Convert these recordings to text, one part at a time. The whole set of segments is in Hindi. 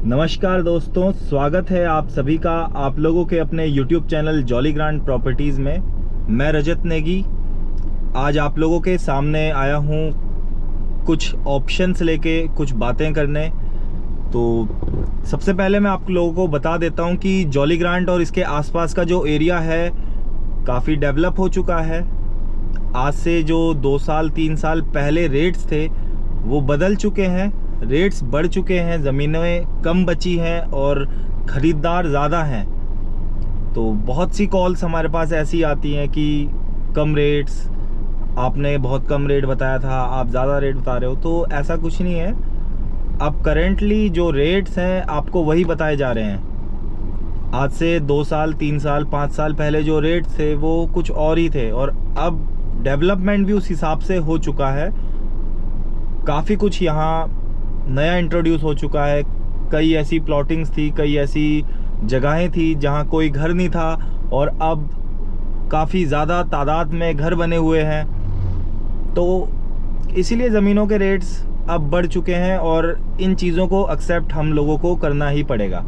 नमस्कार दोस्तों, स्वागत है आप सभी का आप लोगों के अपने YouTube channel jolly grant properties में। मैं रजत नेगी आज आप लोगों के सामने आया हूँ कुछ ऑप्शंस लेके कुछ बातें करने। तो सबसे पहले मैं आप लोगों को बता देता हूँ कि जॉली ग्रांट और इसके आसपास का जो एरिया है काफ़ी डेवलप हो चुका है। आज से जो 2 साल 3 साल पहले रेट्स थे वो बदल चुके हैं, रेट्स बढ़ चुके हैं, ज़मीनें कम बची हैं और ख़रीदार ज़्यादा हैं। तो बहुत सी कॉल्स हमारे पास ऐसी आती हैं कि कम रेट्स, आपने बहुत कम रेट बताया था, आप ज़्यादा रेट बता रहे हो। तो ऐसा कुछ नहीं है। अब करेंटली जो रेट्स हैं आपको वही बताए जा रहे हैं। आज से 2 साल 3 साल 5 साल पहले जो रेट थे वो कुछ और ही थे और अब डेवलपमेंट भी उस हिसाब से हो चुका है। काफ़ी कुछ यहाँ नया इंट्रोड्यूस हो चुका है। कई ऐसी प्लॉटिंग्स थी, कई ऐसी जगहें थी जहाँ कोई घर नहीं था और अब काफ़ी ज़्यादा तादाद में घर बने हुए हैं। तो इसीलिए ज़मीनों के रेट्स अब बढ़ चुके हैं और इन चीज़ों को एक्सेप्ट हम लोगों को करना ही पड़ेगा।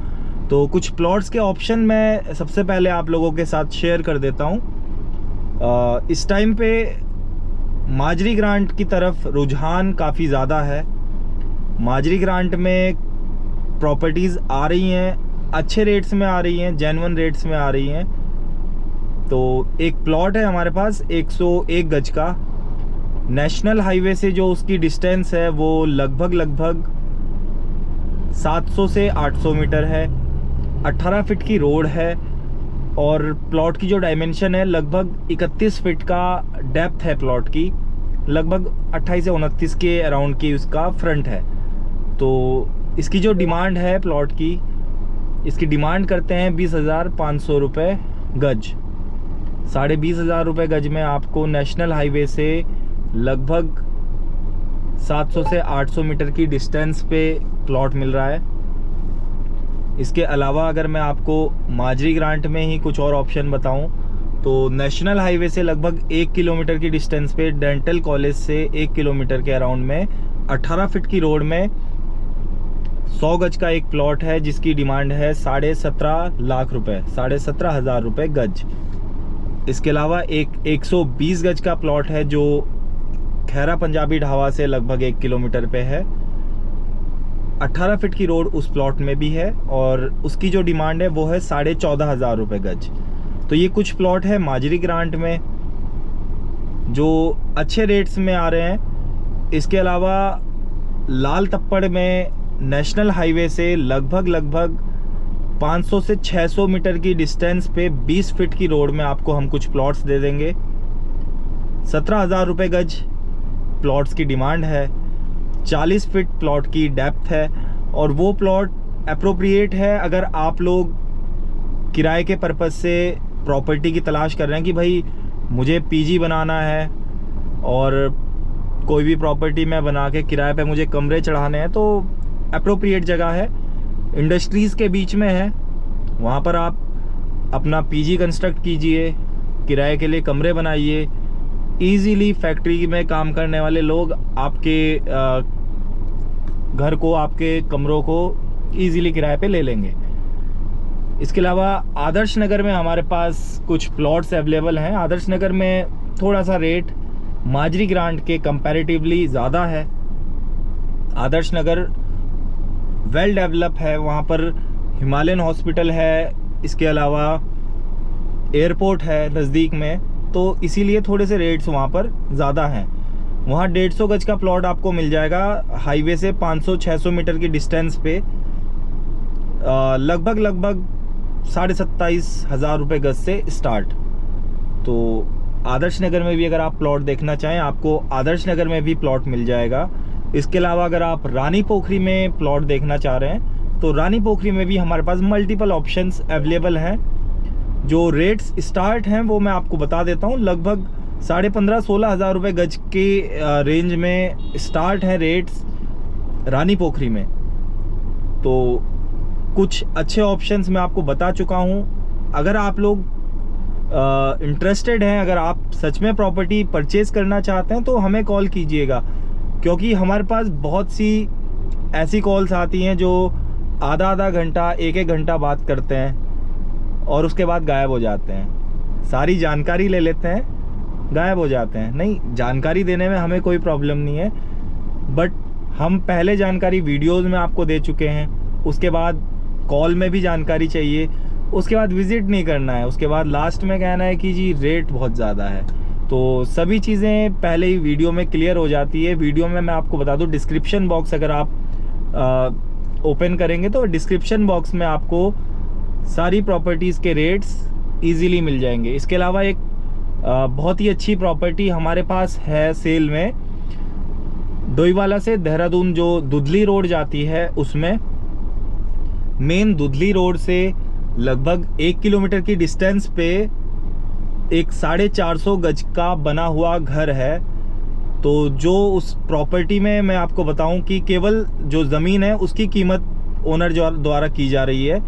तो कुछ प्लॉट्स के ऑप्शन मैं सबसे पहले आप लोगों के साथ शेयर कर देता हूँ। इस टाइम पे माजरी ग्रांट की तरफ रुझान काफ़ी ज़्यादा है। माजरी ग्रांट में प्रॉपर्टीज़ आ रही हैं, अच्छे रेट्स में आ रही हैं, जेन्युइन रेट्स में आ रही हैं। तो एक प्लॉट है हमारे पास 101 गज का। नेशनल हाईवे से जो उसकी डिस्टेंस है वो लगभग 700 से 800 मीटर है। 18 फीट की रोड है और प्लॉट की जो डायमेंशन है लगभग 31 फीट का डेप्थ है प्लॉट की। लगभग 28 से 29 के अराउंड की उसका फ्रंट है। तो इसकी जो डिमांड है प्लॉट की, इसकी डिमांड करते हैं 20,500 रुपये गज। 20,500 रुपये गज में आपको नेशनल हाईवे से लगभग 700 से 800 मीटर की डिस्टेंस पे प्लॉट मिल रहा है। इसके अलावा अगर मैं आपको माजरी ग्रांट में ही कुछ और ऑप्शन बताऊं तो नेशनल हाईवे से लगभग 1 किलोमीटर की डिस्टेंस पे डेंटल कॉलेज से 1 किलोमीटर के अराउंड में 18 फीट की रोड में 100 गज का एक प्लॉट है जिसकी डिमांड है 17.5 लाख रुपए, 17,500 रुपये गज। इसके अलावा एक 120 गज का प्लॉट है जो खैरा पंजाबी ढाबा से लगभग 1 किलोमीटर पे है। 18 फीट की रोड उस प्लॉट में भी है और उसकी जो डिमांड है वो है 14,500 रुपये गज। तो ये कुछ प्लॉट है माजरी ग्रांट में जो अच्छे रेट्स में आ रहे हैं। इसके अलावा लाल तप्पड़ में नेशनल हाईवे से लगभग 500 से 600 मीटर की डिस्टेंस पे 20 फीट की रोड में आपको हम कुछ प्लॉट्स दे देंगे। 17,000 रुपये गज प्लॉट्स की डिमांड है। 40 फीट प्लॉट की डेप्थ है और वो प्लॉट अप्रोप्रिएट है अगर आप लोग किराए के पर्पज़ से प्रॉपर्टी की तलाश कर रहे हैं कि भाई मुझे पीजी बनाना है और कोई भी प्रॉपर्टी मैं बना के किराए पे मुझे कमरे चढ़ाने हैं। तो अप्रोप्रिएट जगह है, इंडस्ट्रीज़ के बीच में है। वहाँ पर आप अपना पीजी कंस्ट्रक्ट कीजिए, किराए के लिए कमरे बनाइए। ईज़िली फैक्ट्री में काम करने वाले लोग आपके घर को, आपके कमरों को ईज़िली किराए पे ले लेंगे। इसके अलावा आदर्श नगर में हमारे पास कुछ प्लॉट्स अवेलेबल हैं। आदर्श नगर में थोड़ा सा रेट माजरी ग्रांट के कंपैरेटिवली ज़्यादा है। आदर्श नगर वेल डेवलप है, वहाँ पर हिमालयन हॉस्पिटल है, इसके अलावा एयरपोर्ट है नज़दीक में, तो इसीलिए थोड़े से रेट्स वहाँ पर ज़्यादा हैं। वहाँ 150 गज का प्लॉट आपको मिल जाएगा हाईवे से 500-600 मीटर की डिस्टेंस पे लगभग 27,500 रुपये गज से स्टार्ट। तो आदर्श नगर में भी अगर आप प्लॉट देखना चाहें आपको आदर्श नगर में भी प्लॉट मिल जाएगा। इसके अलावा अगर आप रानी पोखरी में प्लॉट देखना चाह रहे हैं तो रानी पोखरी में भी हमारे पास मल्टीपल ऑप्शंस अवेलेबल हैं। जो रेट्स स्टार्ट हैं वो मैं आपको बता देता हूँ। लगभग 15,500-16,000 रुपये गज के रेंज में स्टार्ट हैं रेट्स रानी पोखरी में। तो कुछ अच्छे ऑप्शंस मैं आपको बता चुका हूँ। अगर आप लोग इंटरेस्टेड हैं, अगर आप सच में प्रॉपर्टी परचेज़ करना चाहते हैं तो हमें कॉल कीजिएगा, क्योंकि हमारे पास बहुत सी ऐसी कॉल्स आती हैं जो आधा आधा घंटा, एक एक घंटा बात करते हैं और उसके बाद गायब हो जाते हैं। सारी जानकारी ले लेते हैं, गायब हो जाते हैं। नहीं, जानकारी देने में हमें कोई प्रॉब्लम नहीं है, बट हम पहले जानकारी वीडियोज़ में आपको दे चुके हैं, उसके बाद कॉल में भी जानकारी चाहिए, उसके बाद विज़िट नहीं करना है, उसके बाद लास्ट में कहना है कि जी रेट बहुत ज़्यादा है। तो सभी चीज़ें पहले ही वीडियो में क्लियर हो जाती है। वीडियो में मैं आपको बता दूं, डिस्क्रिप्शन बॉक्स अगर आप ओपन करेंगे तो डिस्क्रिप्शन बॉक्स में आपको सारी प्रॉपर्टीज़ के रेट्स इजीली मिल जाएंगे। इसके अलावा एक बहुत ही अच्छी प्रॉपर्टी हमारे पास है सेल में, डोईवाला से देहरादून जो दुधली रोड जाती है, उसमें मेन दुधली रोड से लगभग 1 किलोमीटर की डिस्टेंस पे एक 450 गज का बना हुआ घर है। तो जो उस प्रॉपर्टी में मैं आपको बताऊं कि केवल जो ज़मीन है उसकी कीमत ओनर द्वारा की जा रही है,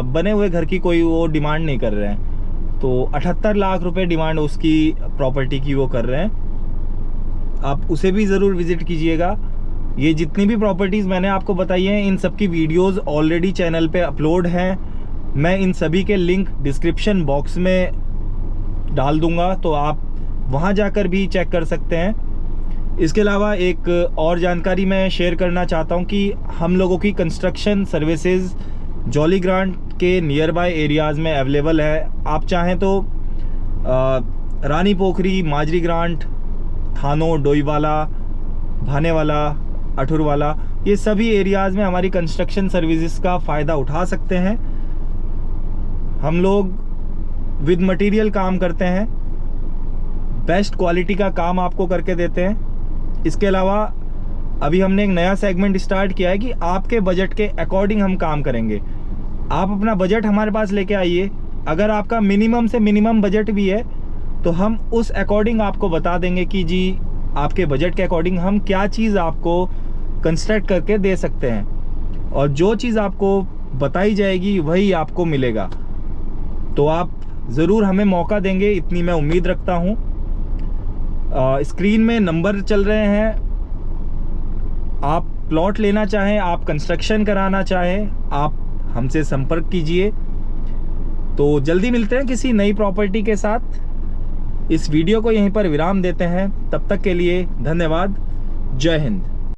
बने हुए घर की कोई वो डिमांड नहीं कर रहे हैं। तो 78 लाख रुपए डिमांड उसकी प्रॉपर्टी की वो कर रहे हैं। आप उसे भी ज़रूर विज़िट कीजिएगा। ये जितनी भी प्रॉपर्टीज़ मैंने आपको बताई हैं, इन सब की वीडियोज़ ऑलरेडी चैनल पे अपलोड हैं। मैं इन सभी के लिंक डिस्क्रिप्शन बॉक्स में डाल दूंगा, तो आप वहाँ जाकर भी चेक कर सकते हैं। इसके अलावा एक और जानकारी मैं शेयर करना चाहता हूँ कि हम लोगों की कंस्ट्रक्शन सर्विसेज जॉली ग्रांट के नियर बाय एरियाज़ में अवेलेबल है। आप चाहें तो रानी पोखरी, माजरी ग्रांट, थानों, डोईवाला, भानेवाला, अठुरवाला, ये सभी एरियाज़ में हमारी कंस्ट्रक्शन सर्विसेज का फ़ायदा उठा सकते हैं। हम लोग विद मटेरियल काम करते हैं, बेस्ट क्वालिटी का काम आपको करके देते हैं। इसके अलावा अभी हमने एक नया सेगमेंट स्टार्ट किया है कि आपके बजट के अकॉर्डिंग हम काम करेंगे। आप अपना बजट हमारे पास लेके आइए, अगर आपका मिनिमम से मिनिमम बजट भी है तो हम उस अकॉर्डिंग आपको बता देंगे कि जी आपके बजट के अकॉर्डिंग हम क्या चीज़ आपको कंस्ट्रक्ट करके दे सकते हैं, और जो चीज़ आपको बताई जाएगी वही आपको मिलेगा। तो आप ज़रूर हमें मौका देंगे, इतनी मैं उम्मीद रखता हूँ। स्क्रीन में नंबर चल रहे हैं, आप प्लॉट लेना चाहें, आप कंस्ट्रक्शन कराना चाहें, आप हमसे संपर्क कीजिए। तो जल्दी मिलते हैं किसी नई प्रॉपर्टी के साथ। इस वीडियो को यहीं पर विराम देते हैं, तब तक के लिए धन्यवाद। जय हिंद।